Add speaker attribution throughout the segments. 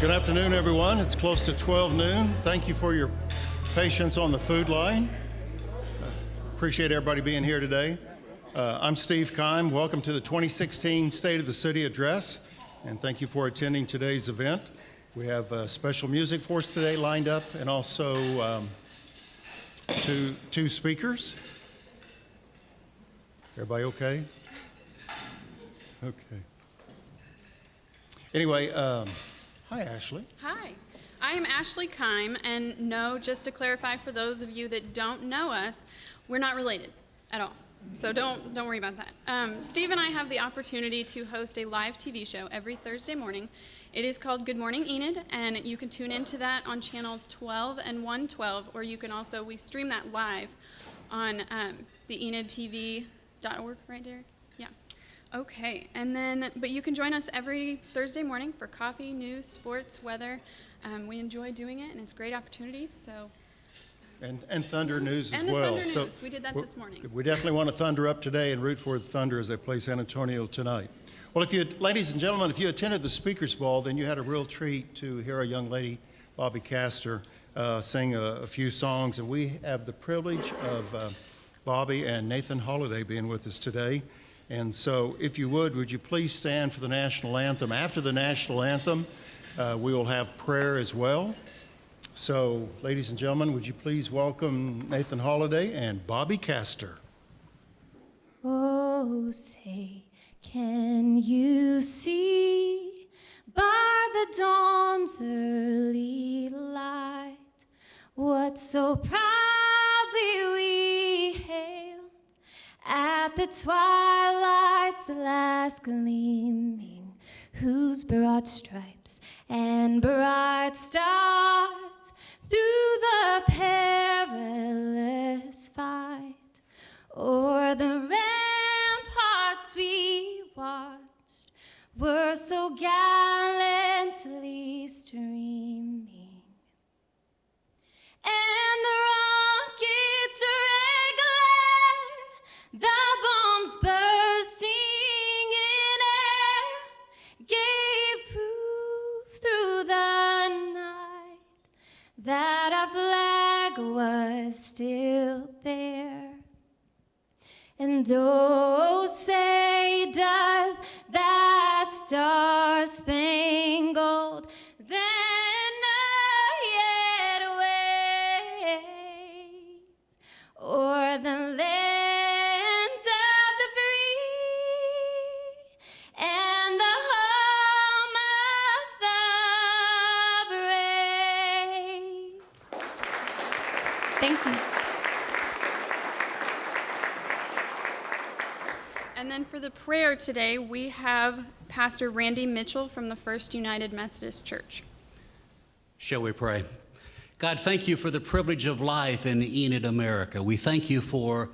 Speaker 1: Good afternoon, everyone. It's close to 12 noon. Thank you for your patience on the food line. Appreciate everybody being here today. I'm Steve Kime. Welcome to the 2016 State of the City Address, and thank you for attending today's event. We have special music for us today lined up, and also two speakers. Everybody okay? Okay. Anyway, hi, Ashley.
Speaker 2: Hi, I am Ashley Keim, and no, just to clarify for those of you that don't know us, we're not related at all. So don't worry about that. Steve and I have the opportunity to host a live TV show every Thursday morning. It is called Good Morning Enid, and you can tune into that on channels 12 and 112, or you can also, we stream that live on the enidtv.org, right, Derek? Yeah. Okay, and then, but you can join us every Thursday morning for coffee, news, sports, weather. We enjoy doing it, and it's a great opportunity, so.
Speaker 1: And Thunder News as
Speaker 2: and the
Speaker 1: well.
Speaker 2: Thunder
Speaker 1: So
Speaker 2: News. We did that this morning.
Speaker 1: We definitely want to thunder up today and root for the Thunder as they play San Antonio tonight. Well, ladies and gentlemen, if you attended the Speakers Ball, then you had a real treat to hear a young lady, Bobbi Castor, sing a few songs. And we have the privilege of Bobbi and Nathan Holliday being with us today. And so, if you would you please stand for the national anthem? After the national anthem, we will have prayer as well. So, ladies and gentlemen, would you please welcome Nathan Holliday and Bobbi Castor.
Speaker 3: Oh, say, can you see by the dawn's early light what so proudly we hailed at the twilight's last gleaming, whose broad stripes and bright stars through the perilous fight o'er the ramparts we watched were so gallantly streaming, and the rockets' red glare, the bombs bursting in air, gave proof through the night that our flag was still there. And oh, say does that star-spangled banner yet wave o'er the land of the free and the home of the brave? Thank you.
Speaker 2: And then for the prayer today, we have Pastor Randy Mitchell from the First United Methodist Church.
Speaker 4: Shall we pray? God, thank you for the privilege of life in Enid, America. We thank you for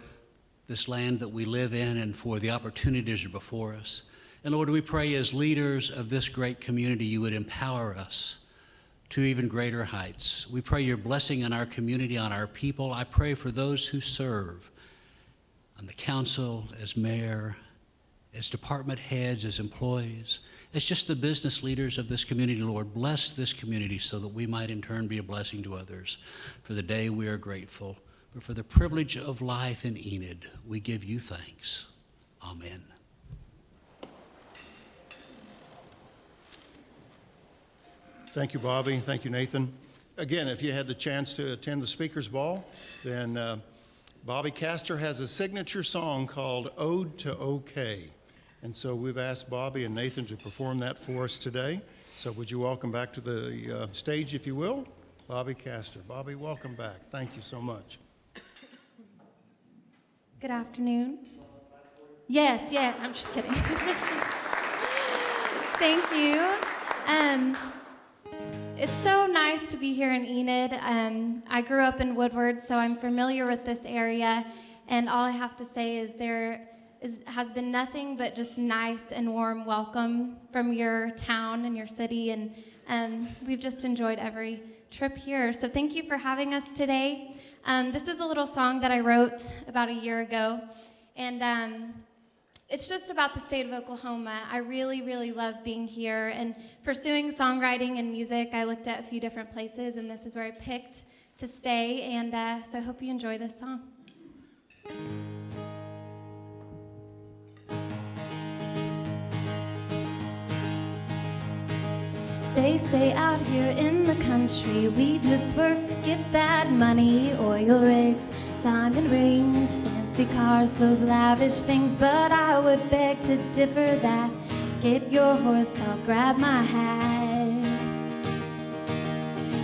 Speaker 4: this land that we live in and for the opportunities before us. And Lord, we pray as leaders of this great community, you would empower us to even greater heights. We pray your blessing on our community, on our people. I pray for those who serve on the council, as mayor, as department heads, as employees, as just the business leaders of this community. Lord, bless this community so that we might in turn be a blessing to others. For the day we are grateful, but for the privilege of life in Enid, we give you thanks. Amen.
Speaker 1: Thank you, Bobbi. Thank you, Nathan. Again, if you had the chance to attend the Speakers Ball, then Bobbi Castor has a signature song called Ode to OK. And so we've asked Bobbi and Nathan to perform that for us today. So would you welcome back to the stage, if you will, Bobbi Castor. Bobbi, welcome back. Thank you so much.
Speaker 3: Good afternoon. Yes, I'm just kidding. Thank you. It's so nice to be here in Enid. I grew up in Woodward, so I'm familiar with this area, and all I have to say is has been nothing but just nice and warm welcome from your town and your city, and we've just enjoyed every trip here. So thank you for having us today. This is a little song that I wrote about a year ago, and it's just about the state of Oklahoma. I really, really love being here and pursuing songwriting and music. I looked at a few different places, and this is where I picked to stay, and so I hope you enjoy this song. They say out here in the country we just work to get that money, oil rigs, diamond rings, fancy cars, those lavish things. But I would beg to differ that. Get your horse, I'll grab my hat,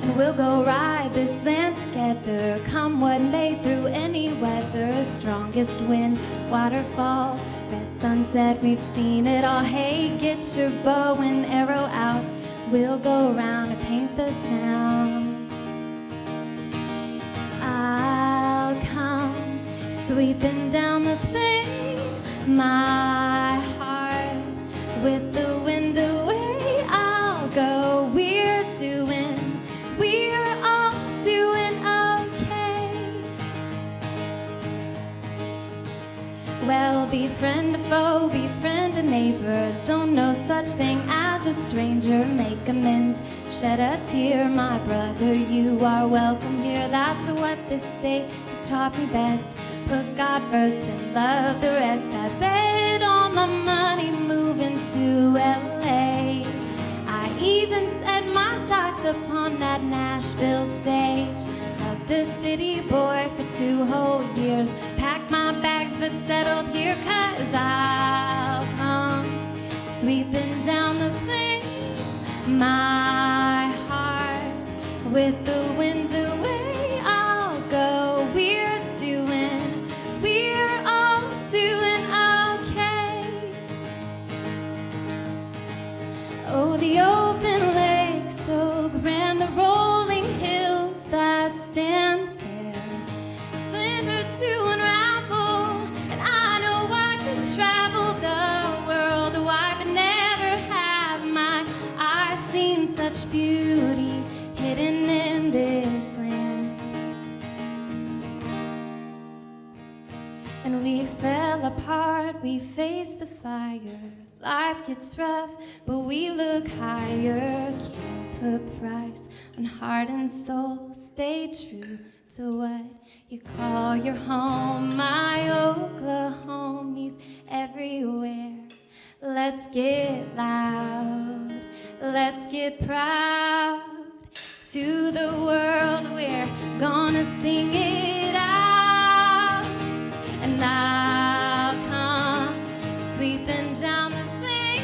Speaker 3: and we'll go ride this land together, come what may, through any weather. Strongest wind, waterfall, red sunset, we've seen it all. Hey, get your bow and arrow out, we'll go round and paint the town. I'll come sweeping down the plain, my heart with the wind away. I'll go, we're all doing okay. Well, befriend a foe, befriend a neighbor, don't know such thing as a stranger. Make amends, shed a tear, my brother, you are welcome here. That's what this state has taught me best. Put God first and love the rest. I bet all my money moving to LA. I even set my sights upon that Nashville stage. Loved a city boy for 2 whole years. Packed my bags but settled here, 'cause I'll come sweeping down the plain, my heart with the wind away. I'll go, we're all doing okay. Oh, the open lake, so grand, the rolling hills that stand there, splinter to unravel, and I know I could travel the world, wide but never have my eyes seen such beauty hidden in this land. And we fell apart, we faced the fire. Life gets rough, but we look higher. Can't put price on heart and soul. Stay true to what you call your home. My Oklahomies everywhere. Let's get loud, let's get proud. To the world we're gonna sing it out. And I'll come sweeping down the plain,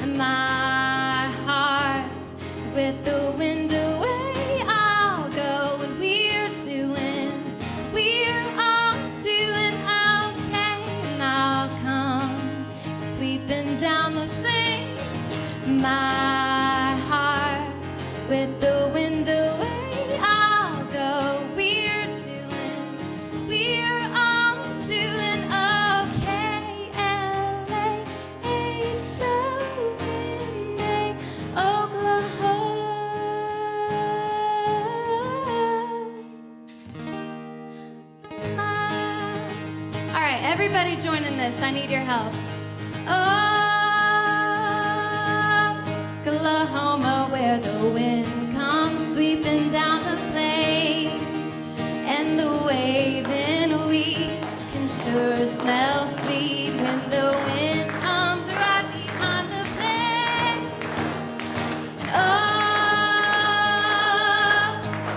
Speaker 3: and my heart with the wind away. I'll go, and we're all doing okay. And I'll come sweeping down the plain, my heart with the wind away. I'll go, we're all doing okay. LAHOMA, Oklahoma. All right, everybody join in this. I need your help. Oklahoma, where the wind comes sweeping down the plain, and the waving wheat can sure smell sweet when the wind comes right behind the plane. And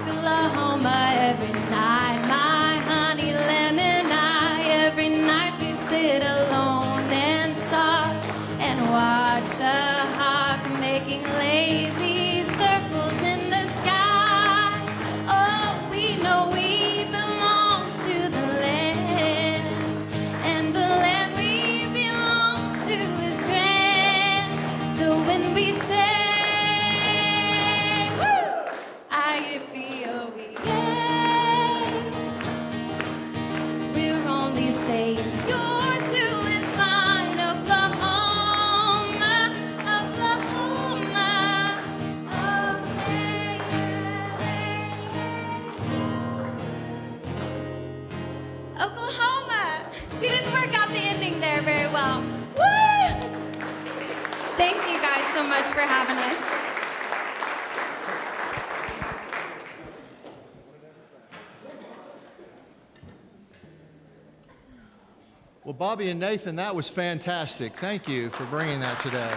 Speaker 3: Oklahoma, every night, my honey lemon eye, every night we sit alone and talk and watch a hawk making lazy circles in the sky. Oh, we know we belong to the land, and the land we belong to is grand. So when we say, woo, I-yippee-oh-yay, we're only saying you're doing fine, Oklahoma, Oklahoma, so much for having us.
Speaker 5: Well, Bobbi and Nathan, that was fantastic. Thank you for bringing that today.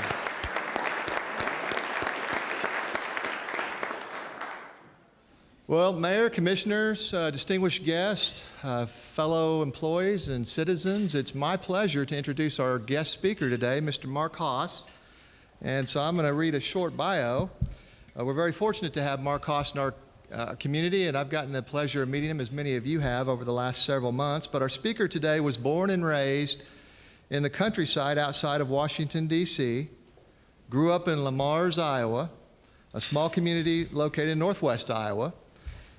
Speaker 5: Well, Mayor, Commissioners, distinguished guests, fellow employees and citizens, it's my pleasure to introduce our guest speaker today, Mr. Marc. And so I'm going to read a short bio. We're very fortunate to have Marc in our community, and I've gotten the pleasure of meeting him, as many of you have, over the last several months. But our speaker today was born and raised in the countryside outside of Washington, D.C., grew up in Lamars, Iowa, a small community located in northwest Iowa.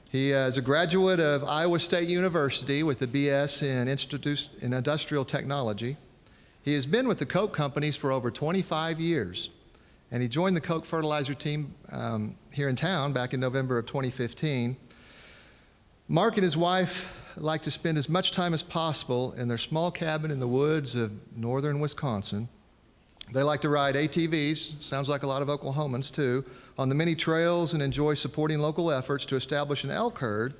Speaker 5: He is a graduate of Iowa State University with a BS in Industrial Technology. He has been with the Koch companies for over 25 years, and he joined the Koch fertilizer team here in town back in November of 2015. Marc and his wife like to spend as much time as possible in their small cabin in the woods of northern Wisconsin. They like to ride ATVs, sounds like a lot of Oklahomans too, on the many trails and enjoy supporting local efforts to establish an elk herd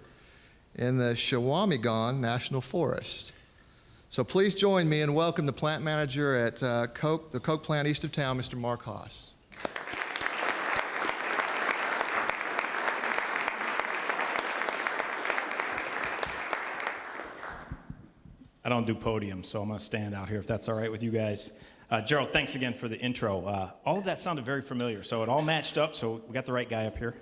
Speaker 5: in the Shawamigan National Forest. So please join me and welcome the plant manager at the Koch plant east of town, Mr. Marc.
Speaker 6: I don't do podiums, so I'm going to stand out here if that's all right with you guys. Gerald, thanks again for the intro. All of that sounded very familiar, so it all matched up, so we got the right guy up here.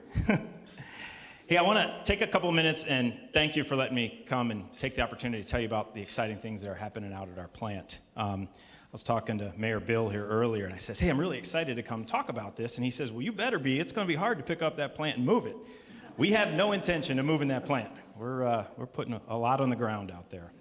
Speaker 6: Hey, I want to take a couple of minutes and thank you for letting me come and take the opportunity to tell you about the exciting things that are happening out at our plant. I was talking to Mayor Bill here earlier, and I says, hey, I'm really excited to come talk about this. And he says, well, you better be. It's going to be hard to pick up that plant and move it. We have no intention of moving that plant. We're putting a lot on the ground out there.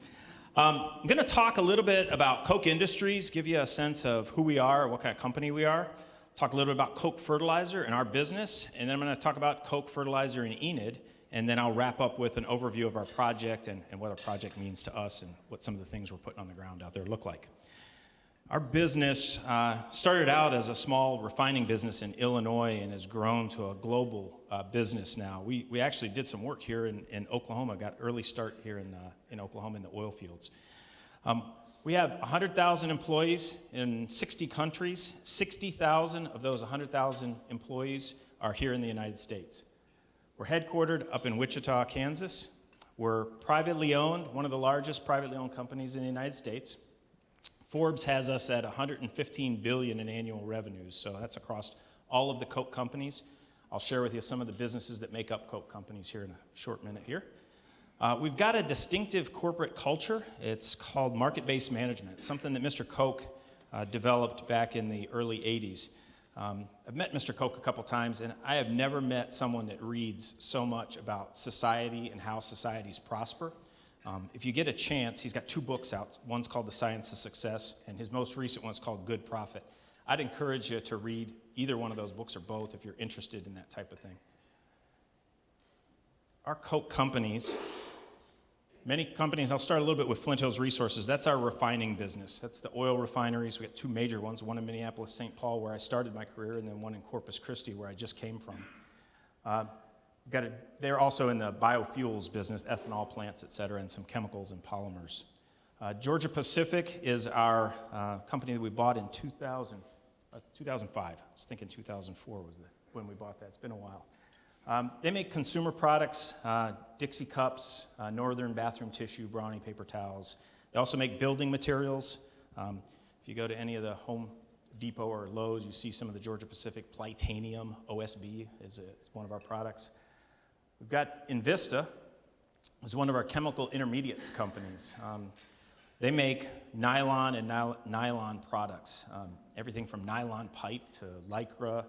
Speaker 6: I'm going to talk a little bit about Koch Industries, give you a sense of who we are, what kind of company we are. Talk a little bit about Koch Fertilizer and our business, and then I'm going to talk about Koch Fertilizer and Enid, and then I'll wrap up with an overview of our project and what our project means to us and what some of the things we're putting on the ground out there look like. Our business started out as a small refining business in Illinois and has grown to a global business now. We actually did some work here in Oklahoma, got early start here in Oklahoma in the oil fields. We have 100,000 employees in 60 countries. 60,000 of those 100,000 employees are here in the United States. We're headquartered up in Wichita, Kansas. We're privately owned, one of the largest privately owned companies in the United States. Forbes has us at $115 billion in annual revenues, so that's across all of the Koch companies. I'll share with you some of the businesses that make up Koch companies here in a short minute here. We've got a distinctive corporate culture. It's called market-based management. It's something that Mr. Koch developed back in the early 80s. I've met Mr. Koch a couple times, and I have never met someone that reads so much about society and how societies prosper. If you get a chance, he's got 2 books out. One's called The Science of Success, and his most recent one's called Good Profit. I'd encourage you to read either one of those books or both if you're interested in that type of thing. Our Koch companies, many companies, I'll start a little bit with Flint Hills Resources. That's our refining business. That's the oil refineries. We got 2 major ones, one in Minneapolis, St. Paul, where I started my career, and then one in Corpus Christi, where I just came from. They're also in the biofuels business, ethanol plants, et cetera, and some chemicals and polymers. Georgia Pacific is our company that we bought in 2005. I was thinking 2004 was when we bought that. It's been a while. They make consumer products, Dixie cups, Northern bathroom tissue, Brawny paper towels. They also make building materials. If you go to any of the Home Depot or Lowe's, you see some of the Georgia Pacific Plitanium OSB is one of our products. We've got Invista, is one of our chemical intermediates companies. They make nylon and nylon products, everything from nylon pipe to Lycra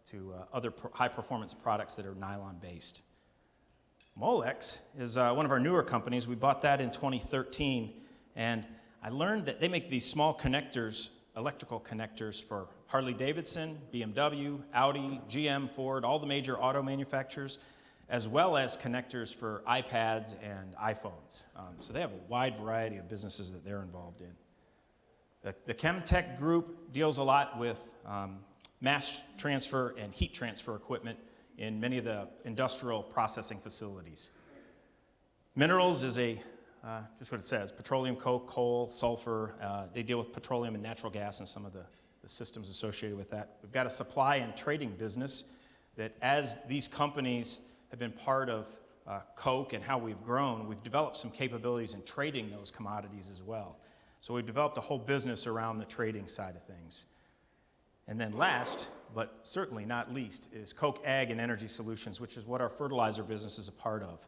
Speaker 6: to other high-performance products that are nylon-based. Molex is one of our newer companies. We bought that in 2013, and I learned that they make these small connectors, electrical connectors for Harley-Davidson, BMW, Audi, GM, Ford, all the major auto manufacturers, as well as connectors for iPads and iPhones. So they have a wide variety of businesses that they're involved in. The Chemtech group deals a lot with mass transfer and heat transfer equipment in many of the industrial processing facilities. Minerals is just what it says, petroleum, coke, coal, sulfur. They deal with petroleum and natural gas and some of the systems associated with that. We've got a supply and trading business that as these companies have been part of Koch and how we've grown, we've developed some capabilities in trading those commodities as well. So we've developed a whole business around the trading side of things. And then last, but certainly not least, is Koch Ag and Energy Solutions, which is what our fertilizer business is a part of.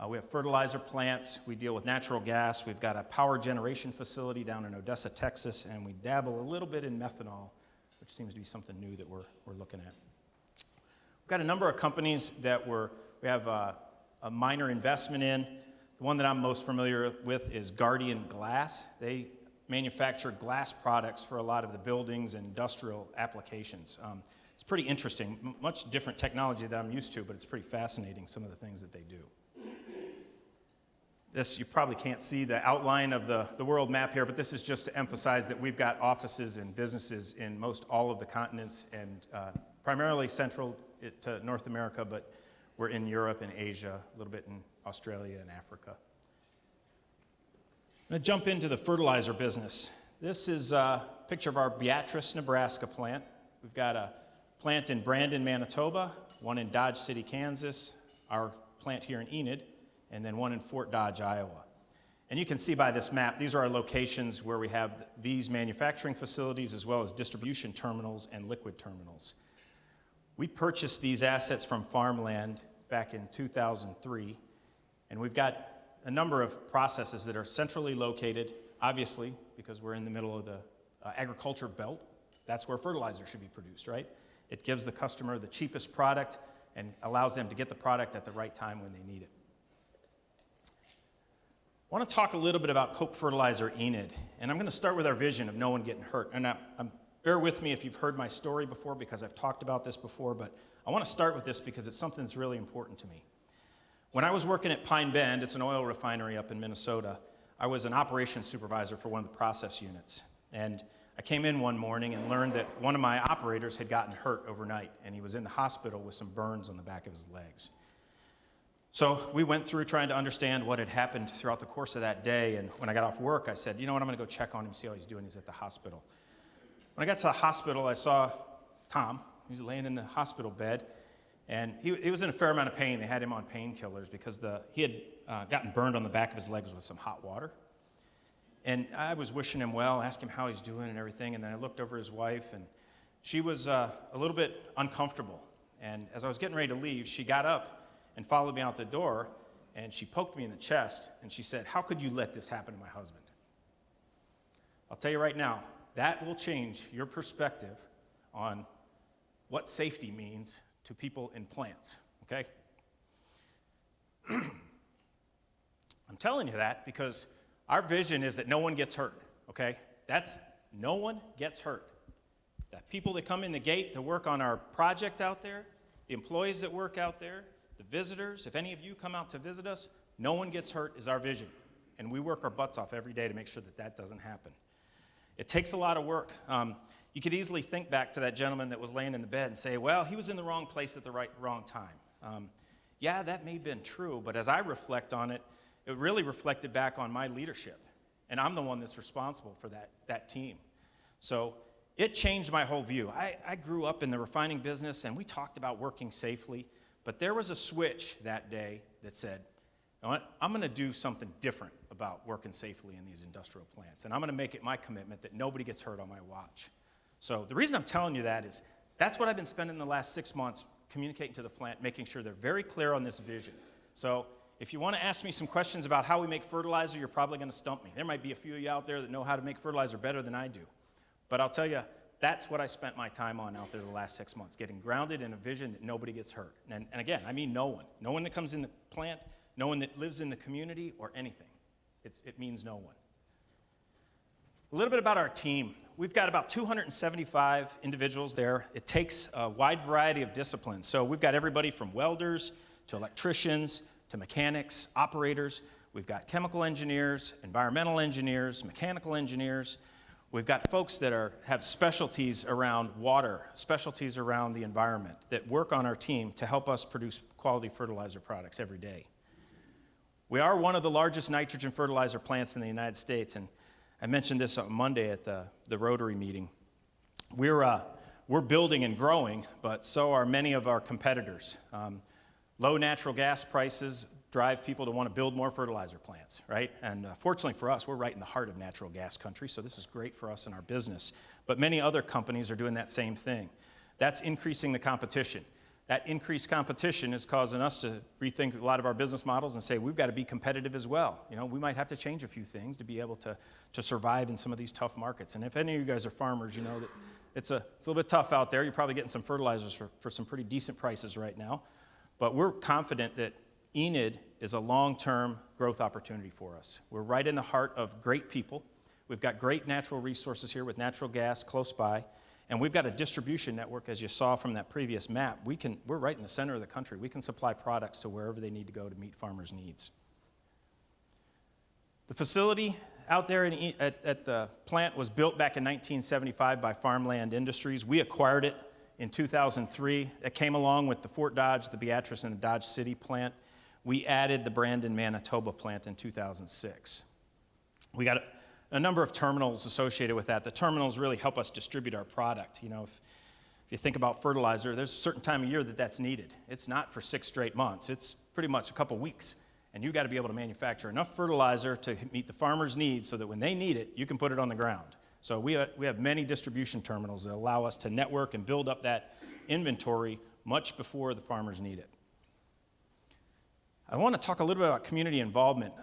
Speaker 6: We have fertilizer plants, we deal with natural gas, we've got a power generation facility down in Odessa, Texas, and we dabble a little bit in methanol, which seems to be something new that we're looking at. We've got a number of companies that we have a minor investment in. The one that I'm most familiar with is Guardian Glass. They manufacture glass products for a lot of the buildings and industrial applications. It's pretty interesting, much different technology that I'm used to, but it's pretty fascinating, some of the things that they do. This, you probably can't see the outline of the world map here, but this is just to emphasize that we've got offices and businesses in most all of the continents and primarily central to North America, but we're in Europe and Asia, a little bit in Australia and Africa. I'm going to jump into the fertilizer business. This is a picture of our Beatrice, Nebraska plant. We've got a plant in Brandon, Manitoba, one in Dodge City, Kansas, our plant here in Enid, and then one in Fort Dodge, Iowa. And you can see by this map, these are our locations where we have these manufacturing facilities as well as distribution terminals and liquid terminals. We purchased these assets from farmland back in 2003, and we've got a number of processes that are centrally located, obviously, because we're in the middle of the agriculture belt. That's where fertilizer should be produced, right? It gives the customer the cheapest product and allows them to get the product at the right time when they need it. I want to talk a little bit about Koch Fertilizer Enid, and I'm going to start with our vision of no one getting hurt. And bear with me if you've heard my story before, because I've talked about this before, but I want to start with this because it's something that's really important to me. When I was working at Pine Bend, it's an oil refinery up in Minnesota, I was an operations supervisor for one of the process units. And I came in one morning and learned that one of my operators had gotten hurt overnight, and he was in the hospital with some burns on the back of his legs. So we went through trying to understand what had happened throughout the course of that day, and when I got off work, I said, you know what, I'm going to go check on him, see how he's doing. He's at the hospital. When I got to the hospital, I saw Tom. He was laying in the hospital bed, and he was in a fair amount of pain. They had him on painkillers because he had gotten burned on the back of his legs with some hot water. And I was wishing him well, asked him how he's doing and everything, and then I looked over his wife, and she was a little bit uncomfortable. And as I was getting ready to leave, she got up and followed me out the door, and she poked me in the chest, and she said, "How could you let this happen to my husband?" I'll tell you right now, that will change your perspective on what safety means to people in plants, okay? I'm telling you that because our vision is that no one gets hurt, okay? That's no one gets hurt. The people that come in the gate to work on our project out there, the employees that work out there, the visitors, if any of you come out to visit us, no one gets hurt is our vision. And we work our butts off every day to make sure that that doesn't happen. It takes a lot of work. You could easily think back to that gentleman that was laying in the bed and say, well, he was in the wrong place at the wrong time. Yeah, that may have been true, but as I reflect on it, it really reflected back on my leadership. And I'm the one that's responsible for that team. So it changed my whole view. I grew up in the refining business, and we talked about working safely. But there was a switch that day that said, you know what? I'm going to do something different about working safely in these industrial plants. And I'm going to make it my commitment that nobody gets hurt on my watch. So the reason I'm telling you that is that's what I've been spending the last 6 months communicating to the plant, making sure they're very clear on this vision. So if you want to ask me some questions about how we make fertilizer, you're probably going to stump me. There might be a few of you out there that know how to make fertilizer better than I do. But I'll tell you, that's what I spent my time on out there the last 6 months, getting grounded in a vision that nobody gets hurt. And again, I mean no one. No one that comes in the plant, no one that lives in the community or anything. It means no one. A little bit about our team. We've got about 275 individuals there. It takes a wide variety of disciplines. So we've got everybody from welders to electricians to mechanics, operators. We've got chemical engineers, environmental engineers, mechanical engineers. We've got folks that have specialties around water, specialties around the environment that work on our team to help us produce quality fertilizer products every day. We are one of the largest nitrogen fertilizer plants in the United States, and I mentioned this on Monday at the Rotary meeting. We're building and growing, but so are many of our competitors. Low natural gas prices drive people to want to build more fertilizer plants, right? And fortunately for us, we're right in the heart of natural gas country, so this is great for us in our business. But many other companies are doing that same thing. That's increasing the competition. That increased competition is causing us to rethink a lot of our business models and say, we've got to be competitive as well. You know, we might have to change a few things to be able to survive in some of these tough markets. And if any of you guys are farmers, you know that it's a little bit tough out there. You're probably getting some fertilizers for some pretty decent prices right now. But we're confident that Enid is a long-term growth opportunity for us. We're right in the heart of great people. We've got great natural resources here with natural gas close by. And we've got a distribution network, as you saw from that previous map. We're right in the center of the country. We can supply products to wherever they need to go to meet farmers' needs. The facility out there at the plant was built back in 1975 by Farmland Industries. We acquired it in 2003. It came along with the Fort Dodge, the Beatrice, and the Dodge City plant. We added the Brandon, Manitoba plant in 2006. We got a number of terminals associated with that. The terminals really help us distribute our product. You know, if you think about fertilizer, there's a certain time of year that's needed. It's not for 6 straight months. It's pretty much a couple weeks. And you've got to be able to manufacture enough fertilizer to meet the farmer's needs so that when they need it, you can put it on the ground. So we have many distribution terminals that allow us to network and build up that inventory much before the farmers need it. I want to talk a little bit about community involvement.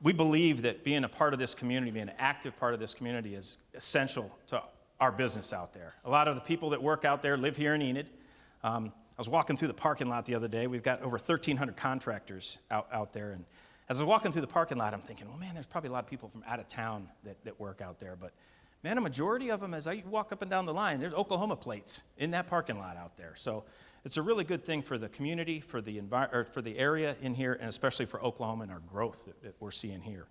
Speaker 6: We believe that being a part of this community, being an active part of this community is essential to our business out there. A lot of the people that work out there live here in Enid. I was walking through the parking lot the other day. We've got over 1,300 contractors out there. And as I was walking through the parking lot, I'm thinking, well, man, there's probably a lot of people from out of town that work out there. But, man, a majority of them, as I walk up and down the line, there's Oklahoma plates in that parking lot out there. So it's a really good thing for the community, for the area in here, and especially for Oklahoma and our growth that we're seeing here.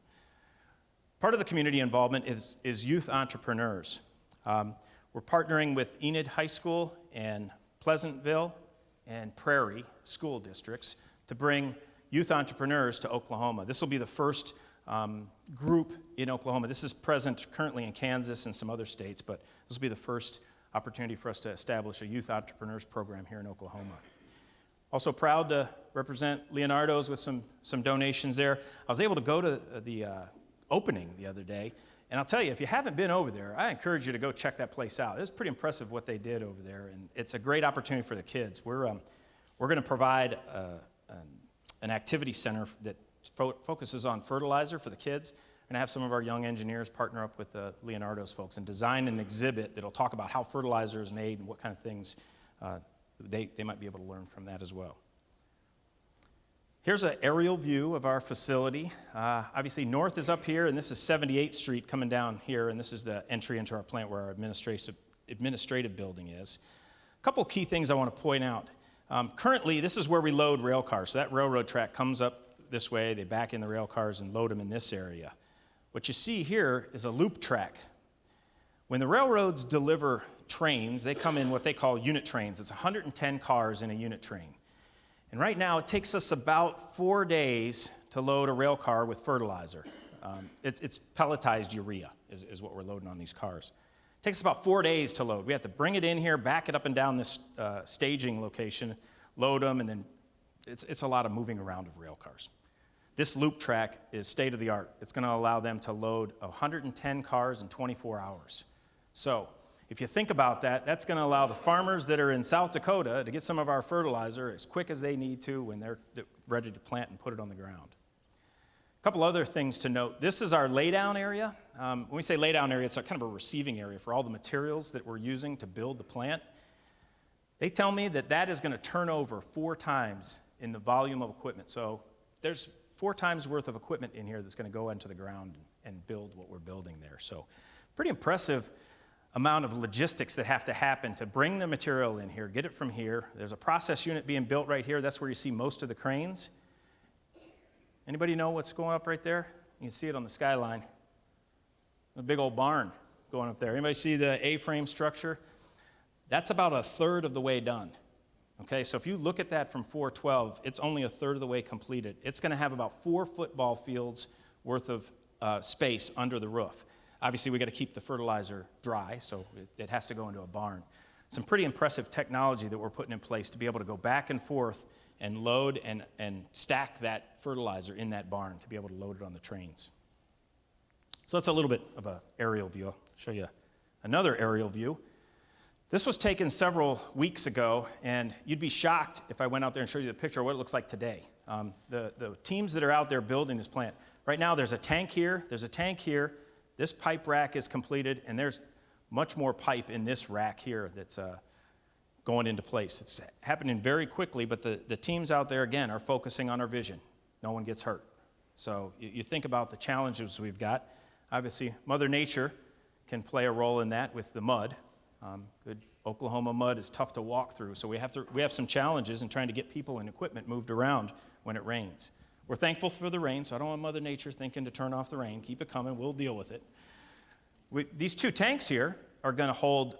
Speaker 6: Part of the community involvement is youth entrepreneurs. We're partnering with Enid High School and Pleasantville and Prairie school districts to bring youth entrepreneurs to Oklahoma. This will be the first group in Oklahoma. This is present currently in Kansas and some other states, but this will be the first opportunity for us to establish a youth entrepreneurs program here in Oklahoma. Also proud to represent Leonardo's with some donations there. I was able to go to the opening the other day, and I'll tell you, if you haven't been over there, I encourage you to go check that place out. It's pretty impressive what they did over there, and it's a great opportunity for the kids. We're going to provide an activity center that focuses on fertilizer for the kids. We're going to have some of our young engineers partner up with the Leonardo's folks and design an exhibit that'll talk about how fertilizer is made and what kind of things they might be able to learn from that as well. Here's an aerial view of our facility. Obviously, north is up here, and this is 78th Street coming down here, and this is the entry into our plant where our administrative building is. A couple key things I want to point out. Currently, this is where we load rail cars. So that railroad track comes up this way. They back in the rail cars and load them in this area. What you see here is a loop track. When the railroads deliver trains, they come in what they call unit trains. It's 110 cars in a unit train. And right now, it takes us about 4 days to load a rail car with fertilizer. It's pelletized urea is what we're loading on these cars. It takes us about 4 days to load. We have to bring it in here, back it up and down this staging location, load them, and then it's a lot of moving around of rail cars. This loop track is state-of-the-art. It's going to allow them to load 110 cars in 24 hours. So if you think about that, that's going to allow the farmers that are in South Dakota to get some of our fertilizer as quick as they need to when they're ready to plant and put it on the ground. A couple other things to note. This is our laydown area. When we say laydown area, it's kind of a receiving area for all the materials that we're using to build the plant. They tell me that is going to turn over 4 times in the volume of equipment. So there's 4 times worth of equipment in here that's going to go into the ground and build what we're building there. So pretty impressive amount of logistics that have to happen to bring the material in here, get it from here. There's a process unit being built right here. That's where you see most of the cranes. Anybody know what's going up right there? You can see it on the skyline. A big old barn. going up there. Anybody see the A-frame structure? That's about a third of the way done. Okay, so if you look at that from 412, it's only a third of the way completed. It's going to have about 4 football fields worth of space under the roof. Obviously, we got to keep the fertilizer dry, so it has to go into a barn. Some pretty impressive technology that we're putting in place to be able to go back and forth and load and stack that fertilizer in that barn to be able to load it on the trains. So that's a little bit of an aerial view. I'll show you another aerial view. This was taken several weeks ago, and you'd be shocked if I went out there and showed you the picture of what it looks like today. The teams that are out there building this plant, right now there's a tank here, there's a tank here, this pipe rack is completed, and there's much more pipe in this rack here that's going into place. It's happening very quickly, but the teams out there, again, are focusing on our vision. No one gets hurt. So you think about the challenges we've got. Obviously, Mother Nature can play a role in that with the mud. Good Oklahoma mud is tough to walk through, so we have some challenges in trying to get people and equipment moved around when it rains. We're thankful for the rain, so I don't want Mother Nature thinking to turn off the rain. Keep it coming. We'll deal with it. These 2 tanks here are going to hold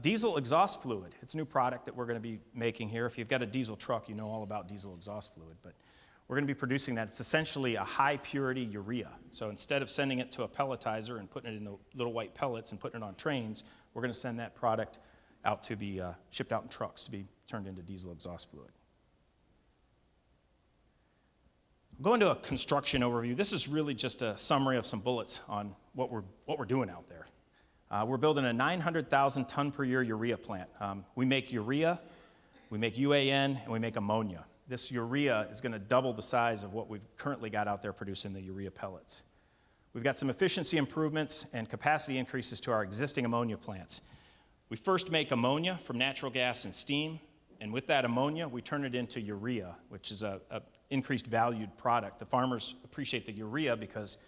Speaker 6: diesel exhaust fluid. It's a new product that we're going to be making here. If you've got a diesel truck, you know all about diesel exhaust fluid, but we're going to be producing that. It's essentially a high-purity urea. So instead of sending it to a pelletizer and putting it in the little white pellets and putting it on trains, we're going to send that product out to be shipped out in trucks to be turned into diesel exhaust fluid. Go into a construction overview. This is really just a summary of some bullets on what we're doing out there. We're building a 900,000 ton per year urea plant. We make urea, we make UAN, and we make ammonia. This urea is going to double the size of what we've currently got out there producing the urea pellets. We've got some efficiency improvements and capacity increases to our existing ammonia plants. We first make ammonia from natural gas and steam, and with that ammonia, we turn it into urea, which is a increased valued product. The farmers appreciate the urea because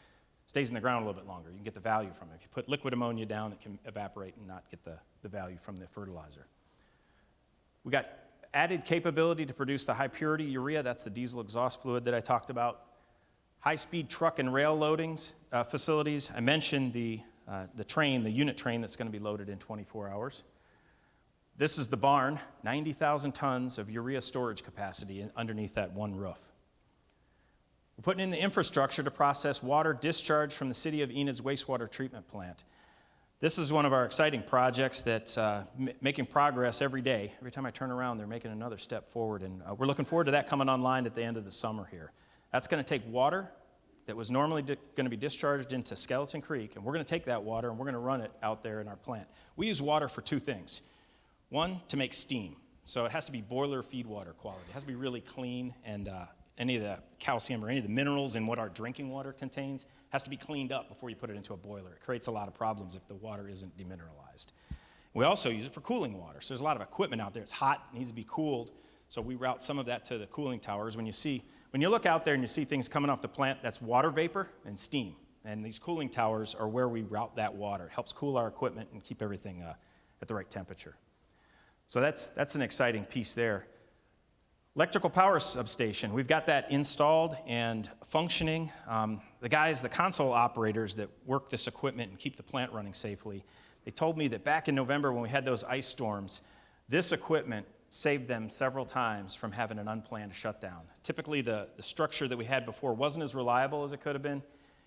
Speaker 6: it stays in the ground a little bit longer. You can get the value from it. If you put liquid ammonia down, it can evaporate and not get the value from the fertilizer. We got added capability to produce the high purity urea. That's the diesel exhaust fluid that I talked about. High-speed truck and rail loadings facilities. I mentioned the unit train that's going to be loaded in 24 hours. This is the barn, 90,000 tons of urea storage capacity underneath that one roof. We're putting in the infrastructure to process water discharged from the city of Enid's wastewater treatment plant. This is one of our exciting projects that's making progress every day. Every time I turn around, they're making another step forward, and we're looking forward to that coming online at the end of the summer here. That's going to take water that was normally going to be discharged into Skeleton Creek, and we're going to take that water and we're going to run it out there in our plant. We use water for 2 things. One, to make steam. So it has to be boiler feed water quality. It has to be really clean, and any of the calcium or any of the minerals in what our drinking water contains has to be cleaned up before you put it into a boiler. It creates a lot of problems if the water isn't demineralized. We also use it for cooling water. So there's a lot of equipment out there. It's hot, it needs to be cooled. So we route some of that to the cooling towers. When you look out there and you see things coming off the plant, that's water vapor and steam. And these cooling towers are where we route that water. It helps cool our equipment and keep everything at the right temperature. So that's an exciting piece there. Electrical power substation, we've got that installed and functioning. The console operators that work this equipment and keep the plant running safely, they told me that back in November when we had those ice storms, this equipment saved them several times from having an unplanned shutdown. Typically, the structure that we had before wasn't as reliable as it could have been,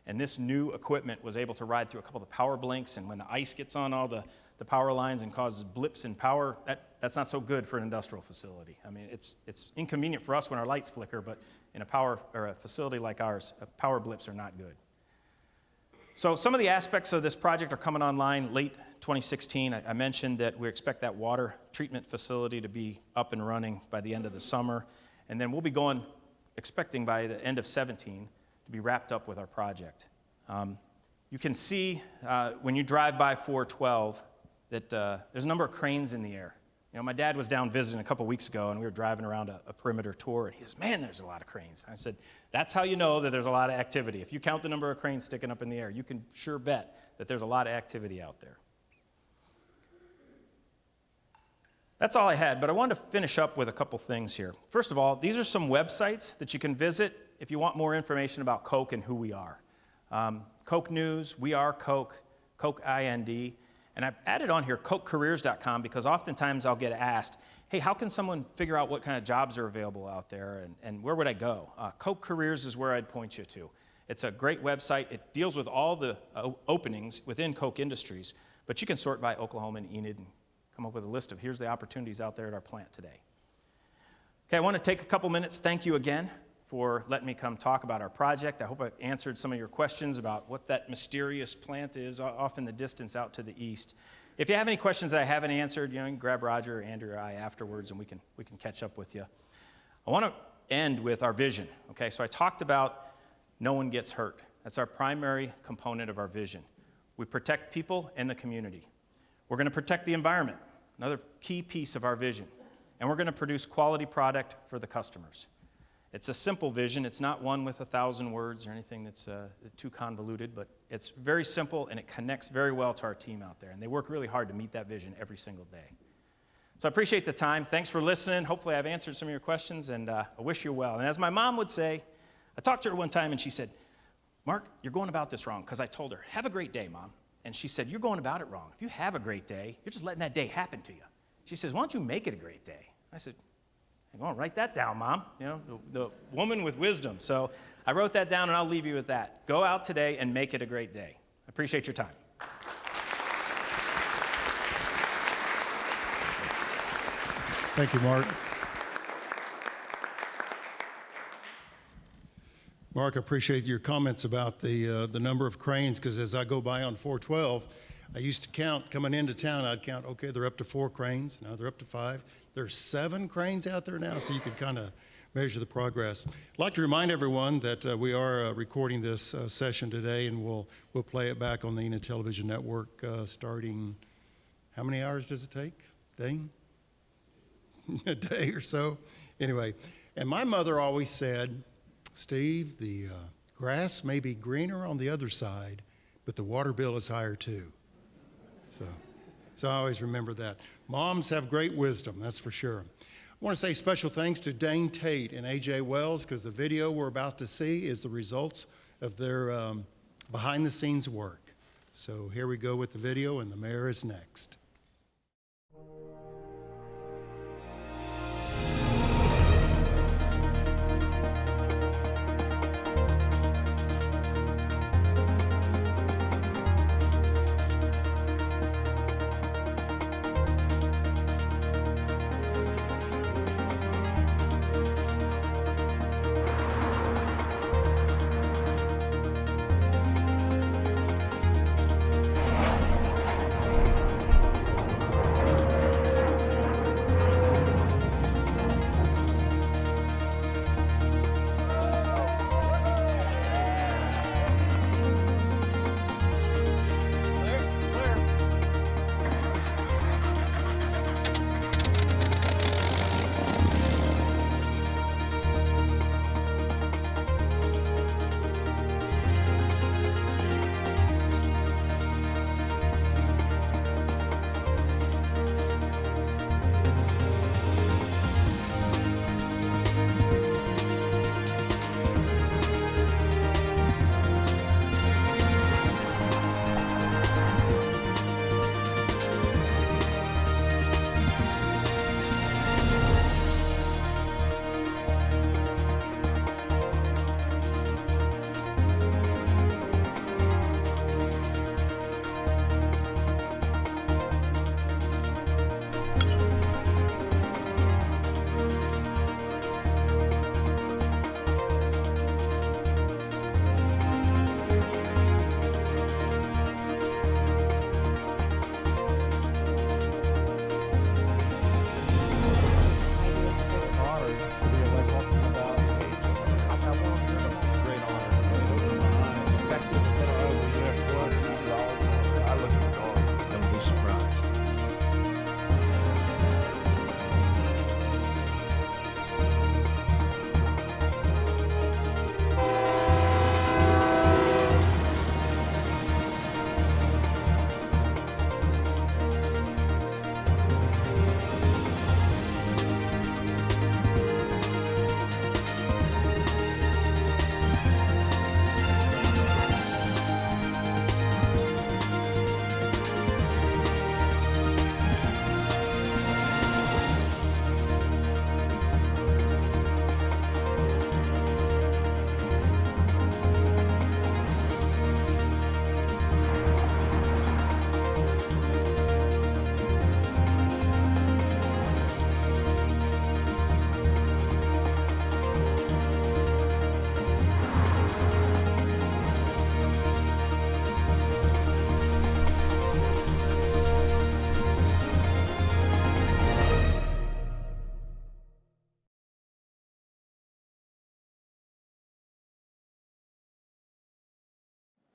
Speaker 6: and this new equipment was able to ride through a couple of the power blinks, and when the ice gets on all the power lines and causes blips in power, that's not so good for an industrial facility. I mean, it's inconvenient for us when our lights flicker, but in a facility like ours, power blips are not good. So some of the aspects of this project are coming online late 2016. I mentioned that we expect that water treatment facility to be up and running by the end of the summer, and then we'll be expecting by the end of 2017 to be wrapped up with our project. You can see when you drive by 412 that there's a number of cranes in the air. You know, my dad was down visiting a couple weeks ago, and we were driving around a perimeter tour, and he says, "Man, there's a lot of cranes." I said, "That's how you know that there's a lot of activity. If you count the number of cranes sticking up in the air, you can sure bet that there's a lot of activity out there." That's all I had, but I wanted to finish up with a couple things here. First of all, these are some websites that you can visit if you want more information about Koch and who we are. Koch News, We Are Koch, Koch, IND. And I've added on here kochcareers.com because oftentimes I'll get asked, hey, how can someone figure out what kind of jobs are available out there and where would I go? Koch Careers is where I'd point you to. It's a great website. It deals with all the openings within Koch Industries, but you can sort by Oklahoma and Enid and come up with a list of here's the opportunities out there at our plant today. Okay, I want to take a couple minutes. Thank you again for letting me come talk about our project. I hope I've answered some of your questions about what that mysterious plant is off in the distance out to the east. If you have any questions that I haven't answered, you can grab Roger or Andrew or I afterwards and we can catch up with you. I want to end with our vision. Okay, so I talked about no one gets hurt. That's our primary component of our vision. We protect people and the community. We're going to protect the environment, another key piece of our vision. And we're going to produce quality product for the customers. It's a simple vision. It's not one with 1,000 words or anything that's too convoluted, but it's very simple and it connects very well to our team out there. And they work really hard to meet that vision every single day. So I appreciate the time. Thanks for listening. Hopefully I've answered some of your questions, and I wish you well. And as my mom would say, I talked to her one time and she said, Mark, you're going about this wrong, because I told her, have a great day, Mom. And she said, you're going about it wrong. If you have a great day, you're just letting that day happen to you. She says, why don't you make it a great day? I said, I'm going to write that down, Mom. You know, the woman with wisdom. So I wrote that down, and I'll leave you with that. Go out today and make it a great day. I appreciate your time.
Speaker 1: Thank you, Mark. Mark, I appreciate your comments about the number of cranes, because as I go by on 412, I used to count, coming into town, I'd count, okay, they're up to 4 cranes, now they're up to 5. There's 7 cranes out there now, so you can kind of measure the progress. I'd like to remind everyone that we are recording this session today, and we'll play it back on the Enid Television Network starting, how many hours does it take, Dane? A day or so? Anyway, and my mother always said, Steve, the grass may be greener on the other side, but the water bill is higher too. So I always remember that. Moms have great wisdom, that's for sure. I want to say special thanks to Dane Tate and A.J. Wells, because the video we're about to see is the results of their behind-the-scenes work. So here we go with the video, and the mayor is next.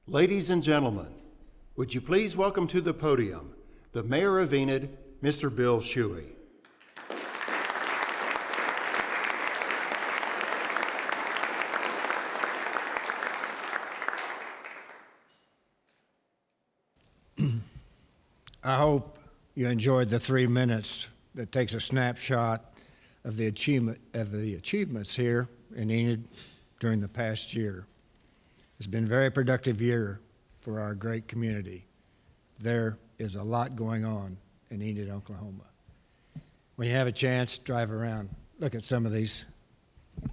Speaker 1: Ladies and gentlemen, would you please welcome to the podium the Mayor of Enid, Mr. Bill Shewey.
Speaker 7: I hope you enjoyed the 3 minutes that takes a snapshot of the achievements here in Enid during the past year. It's been a very productive year for our great community. There is a lot going on in Enid, Oklahoma. When you have a chance, drive around. Look at some of these.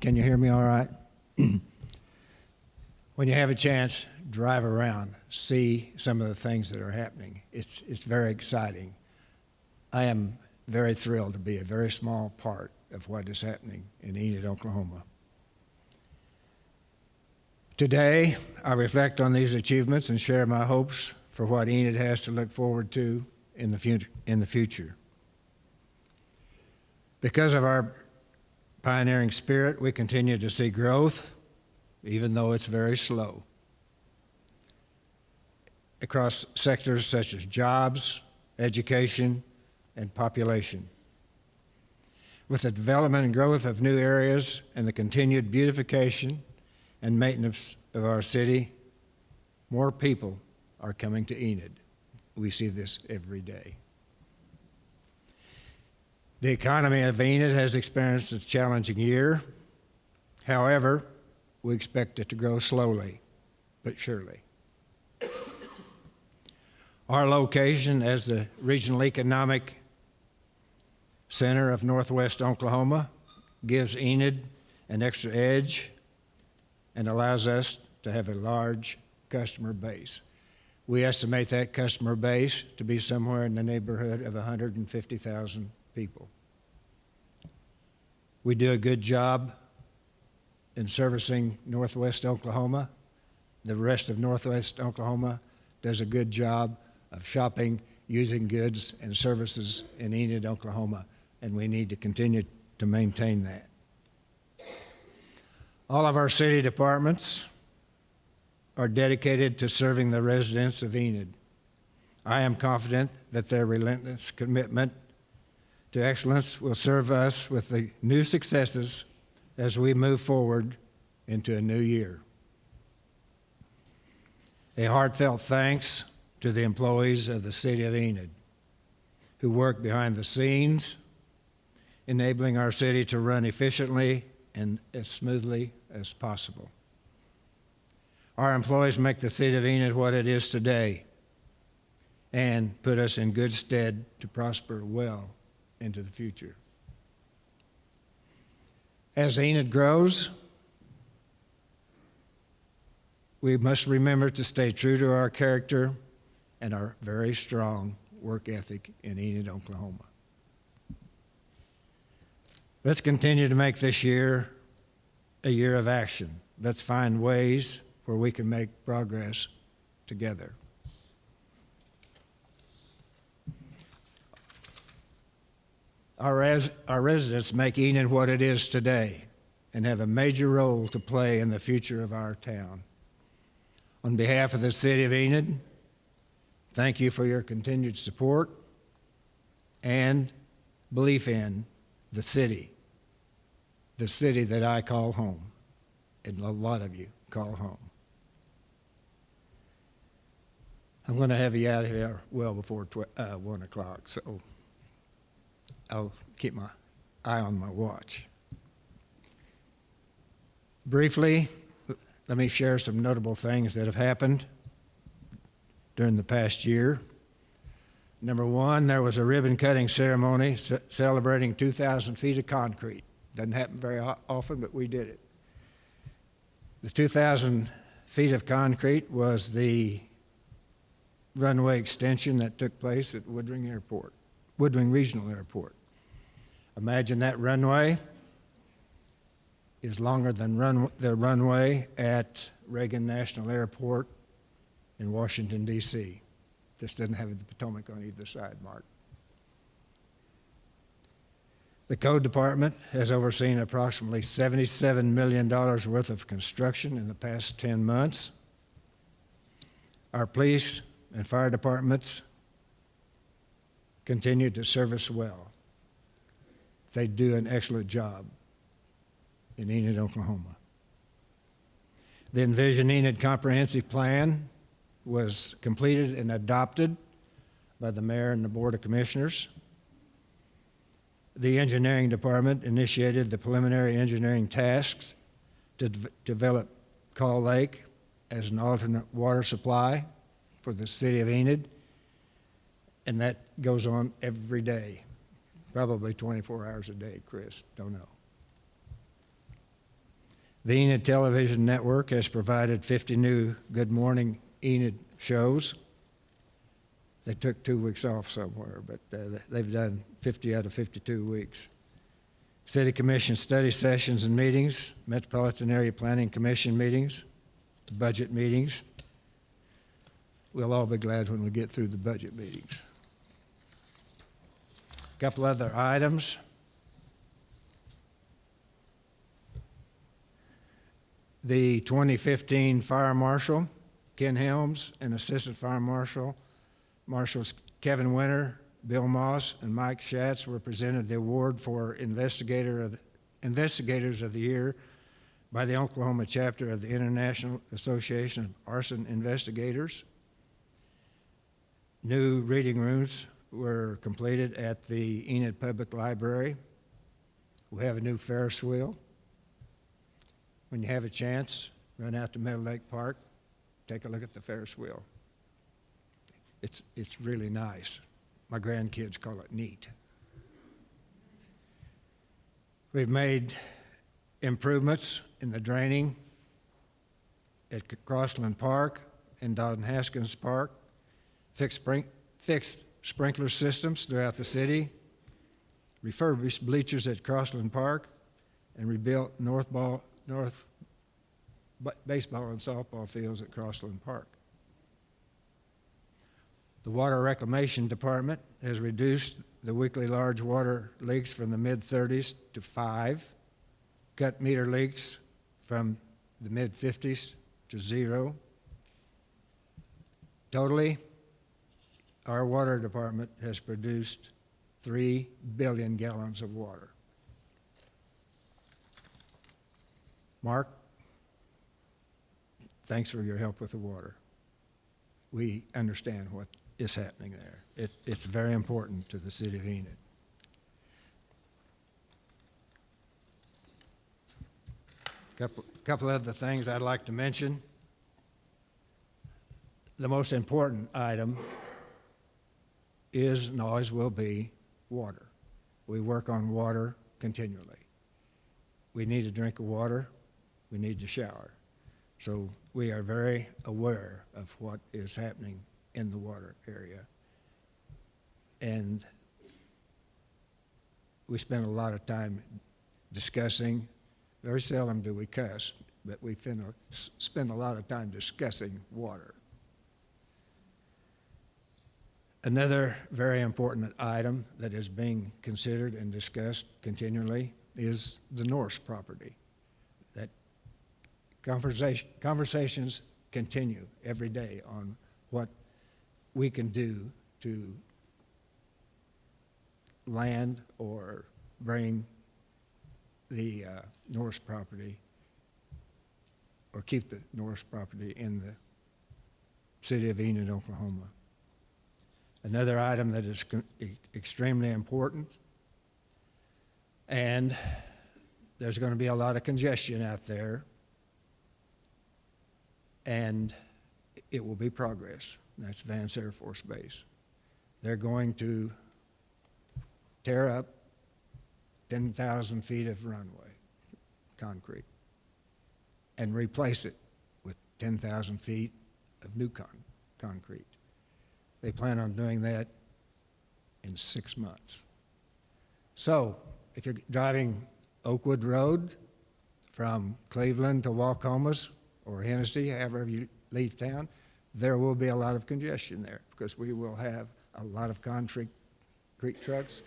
Speaker 7: Can you hear me all right? When you have a chance, drive around, see some of the things that are happening. It's very exciting. I am very thrilled to be a very small part of what is happening in Enid, Oklahoma. Today, I reflect on these achievements and share my hopes for what Enid has to look forward to in the future. Because of our pioneering spirit, we continue to see growth, even though it's very slow, across sectors such as jobs, education, and population. With the development and growth of new areas and the continued beautification and maintenance of our city, more people are coming to Enid. We see this every day. The economy of Enid has experienced a challenging year. However, we expect it to grow slowly, but surely. Our location as the regional economic center of Northwest Oklahoma gives Enid an extra edge and allows us to have a large customer base. We estimate that customer base to be somewhere in the neighborhood of 150,000 people. We do a good job in servicing Northwest Oklahoma. The rest of Northwest Oklahoma does a good job of shopping, using goods and services in Enid, Oklahoma, and we need to continue to maintain that. All of our city departments are dedicated to serving the residents of Enid. I am confident that their relentless commitment to excellence will serve us with the new successes as we move forward into a new year. A heartfelt thanks to the employees of the City of Enid who work behind the scenes, enabling our city to run efficiently and as smoothly as possible. Our employees make the City of Enid what it is today and put us in good stead to prosper well into the future. As Enid grows, we must remember to stay true to our character and our very strong work ethic in Enid, Oklahoma. Let's continue to make this year a year of action. Let's find ways where we can make progress together. Our residents make Enid what it is today and have a major role to play in the future of our town. On behalf of the City of Enid, thank you for your continued support and belief in the city that I call home, and a lot of you call home. I'm going to have you out of here well before 1 o'clock, so I'll keep my eye on my watch. Briefly, let me share some notable things that have happened during the past year. Number one, there was a ribbon-cutting ceremony celebrating 2,000 feet of concrete. Doesn't happen very often, but we did it. The 2,000 feet of concrete was the runway extension that took place at Woodring Regional Airport. Imagine that runway is longer than the runway at Reagan National Airport in Washington, D.C. Just doesn't have the Potomac on either side, Marc. The Code Department has overseen approximately $77 million worth of construction in the past 10 months. Our police and fire departments continue to serve us well. They do an excellent job in Enid, Oklahoma. The Envision Enid Comprehensive Plan was completed and adopted by the mayor and the Board of Commissioners. The engineering department initiated the preliminary engineering tasks to develop Call Lake as an alternate water supply for the city of Enid, and that goes on every day, probably 24 hours a day, Chris, don't know. The Enid Television Network has provided 50 new Good Morning Enid shows. They took 2 weeks off somewhere, but they've done 50 out of 52 weeks. City Commission study sessions and meetings, Metropolitan Area Planning Commission meetings, budget meetings. We'll all be glad when we get through the budget meetings. A couple other items. The 2015 Fire Marshal, Ken Helms, and Assistant Fire Marshals Kevin Winter, Bill Moss, and Mike Schatz were presented the award for Investigators of the Year by the Oklahoma chapter of the International Association of Arson Investigators. New reading rooms were completed at the Enid Public Library. We have a new Ferris wheel. When you have a chance, run out to Meadow Lake Park, take a look at the Ferris wheel. It's really nice. My grandkids call it neat. We've made improvements in the draining at Crossland Park and Dodden Haskins Park, fixed sprinkler systems throughout the city, refurbished bleachers at Crossland Park, and rebuilt north baseball and softball fields at Crossland Park. The Water Reclamation Department has reduced the weekly large water leaks from the mid-30s to 5, cut meter leaks from the mid-50s to 0. Totally, our water department has produced 3 billion gallons of water. Marc, thanks for your help with the water. We understand what is happening there. It's very important to the city of Enid. Couple other things I'd like to mention. The most important item is and always will be water. We work on water continually. We need a drink of water. We need to shower. So we are very aware of what is happening in the water area. And we spend a lot of time discussing. Very seldom do we cuss, but we spend a lot of time discussing water. Another very important item that is being considered and discussed continually is the Norse property. That conversations continue every day on what we can do to land or bring the Norse property or keep the Norse property in the city of Enid, Oklahoma. Another item that is extremely important, and there's going to be a lot of congestion out there, and it will be progress. That's Vance Air Force Base. They're going to tear up 10,000 feet of runway, concrete, and replace it with 10,000 feet of new concrete. They plan on doing that in 6 months. So if you're driving Oakwood Road from Cleveland to Walcomas or Hennessy, however you leave town, there will be a lot of congestion there because we will have a lot of concrete trucks,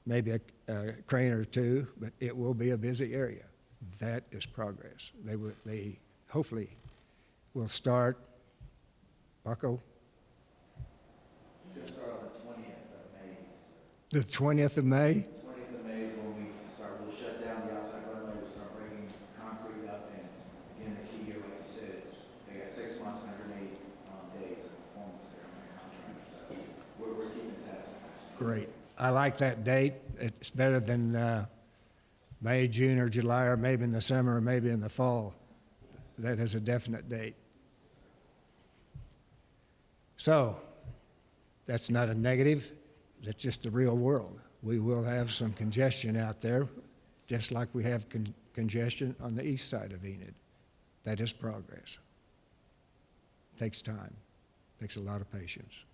Speaker 7: maybe a crane or two, but it will be a busy area. That is progress. They hopefully will start Bucko?
Speaker 8: It's going to start on the 20th of May.
Speaker 7: The 20th of May?
Speaker 8: 20th of May is when we start, we'll shut down the outside runway, we'll start breaking concrete up, and again, the key here, like you said, is they got 6 months, 180 days of performance there on the contract, so we're keeping tabs on this.
Speaker 7: Great. I like that date. It's better than May, June, or July, or maybe in the summer, or maybe in the fall. That is a definite date. So, that's not a negative. That's just the real world. We will have some congestion out there, just like we have congestion on the east side of Enid. That is progress. Takes time. Takes a lot of patience.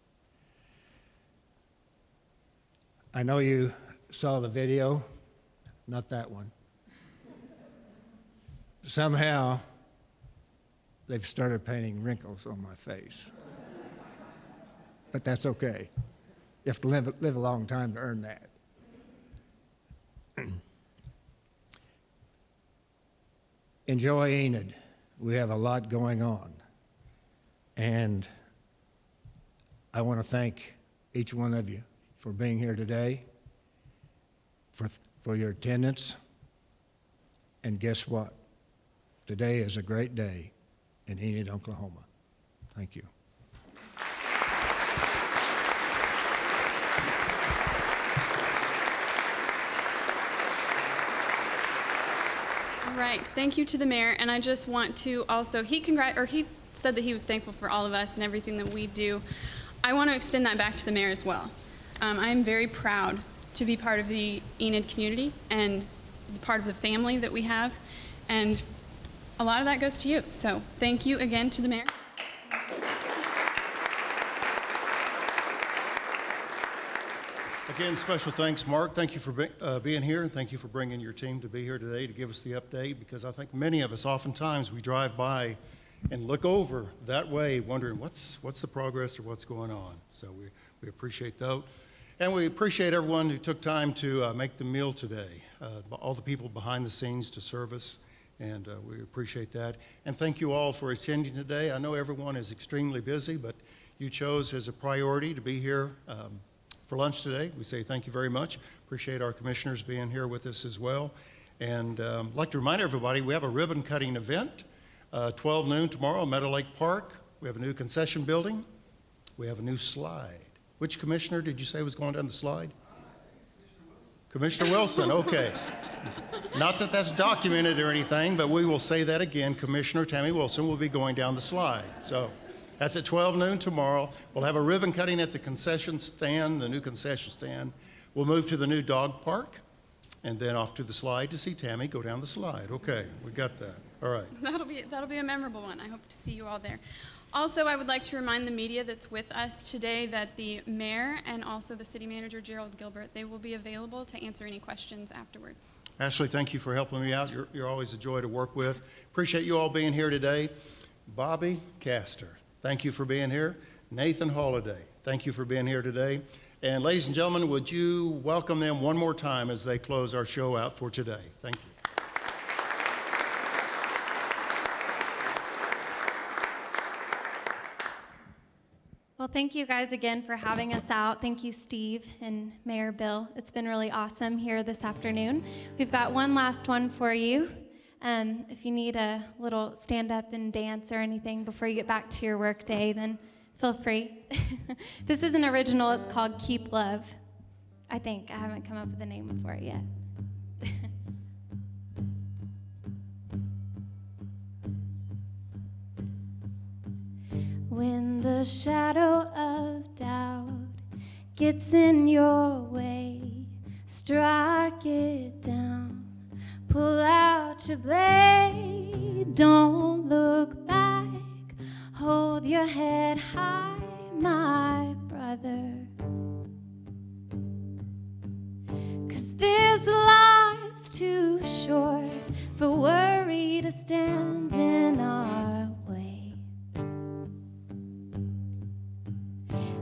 Speaker 7: I know you saw the video, not that one. Somehow, they've started painting wrinkles on my face. But that's okay. You have to live a long time to earn that. Enjoy Enid. We have a lot going on. And I want to thank each one of you for being here today, for your attendance. And guess what? Today is a great day in Enid, Oklahoma. Thank you.
Speaker 2: Right. Thank you to the mayor. And I just want to also, he said that he was thankful for all of us and everything that we do. I want to extend that back to the mayor as well. I am very proud to be part of the Enid community and part of the family that we have. And a lot of that goes to you. So thank you again to the mayor.
Speaker 1: Again, special thanks, Mark. Thank you for being here, and thank you for bringing your team to be here today to give us the update, because I think many of us, oftentimes, we drive by and look over that way wondering what's the progress or what's going on. So we appreciate that. And we appreciate everyone who took time to make the meal today, all the people behind the scenes to serve us, and we appreciate that. And thank you all for attending today. I know everyone is extremely busy, but you chose as a priority to be here for lunch today. We say thank you very much. Appreciate our commissioners being here with us as well. And I'd like to remind everybody, we have a ribbon cutting event, 12 noon tomorrow, Meadow Lake Park. We have a new concession building. We have a new slide. Which commissioner did you say was going down the slide? Commissioner Wilson, okay. Not that that's documented or anything, but we will say that again. Commissioner Tammy Wilson will be going down the slide. So that's at 12 noon tomorrow. We'll have a ribbon cutting at the concession stand, the new concession stand. We'll move to the new dog park and then off to the slide to see Tammy go down the slide. Okay, we got that. All right.
Speaker 2: That'll be a memorable one. I hope to see you all there. Also, I would like to remind the media that's with us today that the mayor and also the city manager, Gerald Gilbert, they will be available to answer any questions afterwards.
Speaker 1: Ashley, thank you for helping me out. You're always a joy to work with. Appreciate you all being here today. Bobbi, Castor, thank you for being here. Nathan Holliday, thank you for being here today. And ladies and gentlemen, would you welcome them one more time as they close our show out for today? Thank you.
Speaker 3: Well, thank you guys again for having us out. Thank you, Steve and Mayor Bill. It's been really awesome here this afternoon. We've got one last one for you. If you need a little stand up and dance or anything before you get back to your work day, then feel free. This is an original. It's called Keep Love. I think. I haven't come up with a name for it yet. When the shadow of doubt gets in your way, strike it down, pull out your blade, don't look back, hold your head high, my brother. 'Cause this life's too short for worry to stand in our way.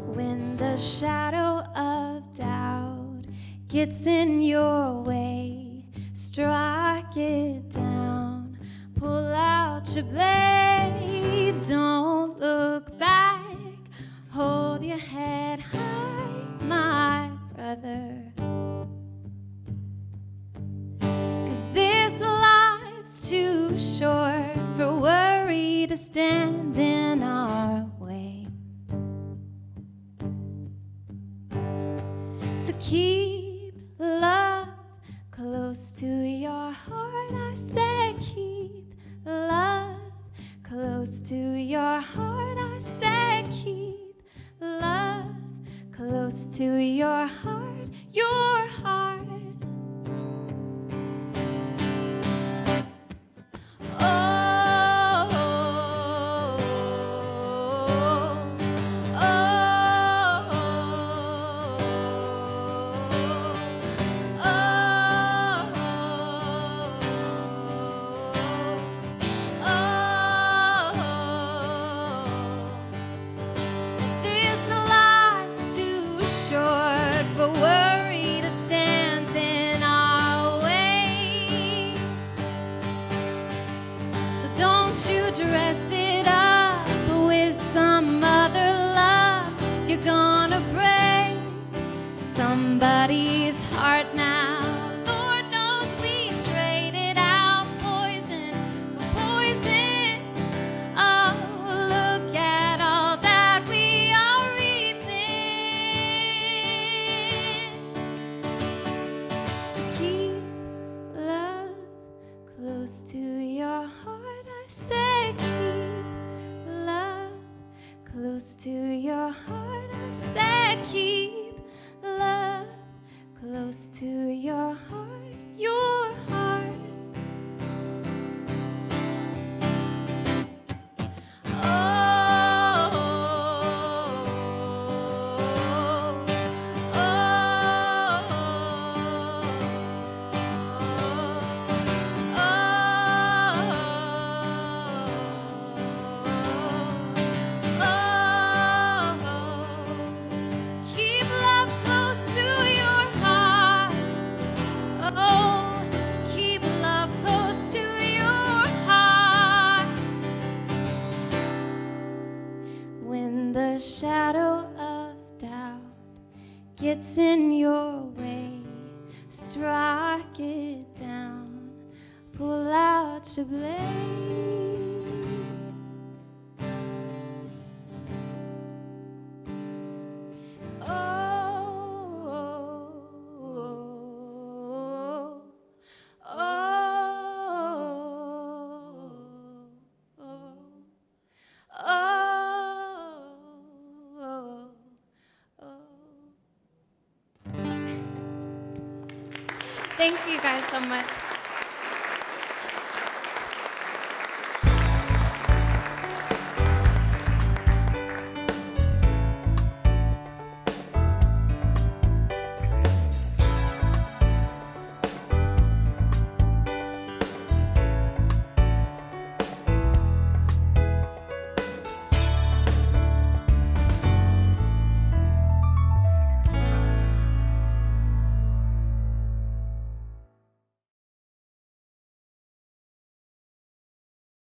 Speaker 3: When the shadow of doubt gets in your way, strike it down, pull out your blade, don't look back, too short for worry to stand in our way. So keep love close to your heart. I said keep love close to your heart. I said keep love close to your heart, your heart. Dress it up with some other love. You're gonna break somebody's heart now. Lord knows we traded out poison for poison. Oh, look at all that we are reaping. So keep love close to your heart. I said keep love close to your heart. I said keep love close to your heart, your heart. Keep love close to your heart. Oh, keep love close to your heart. When the shadow of doubt gets in your way, strike it down, pull out your blade. Thank you guys so much.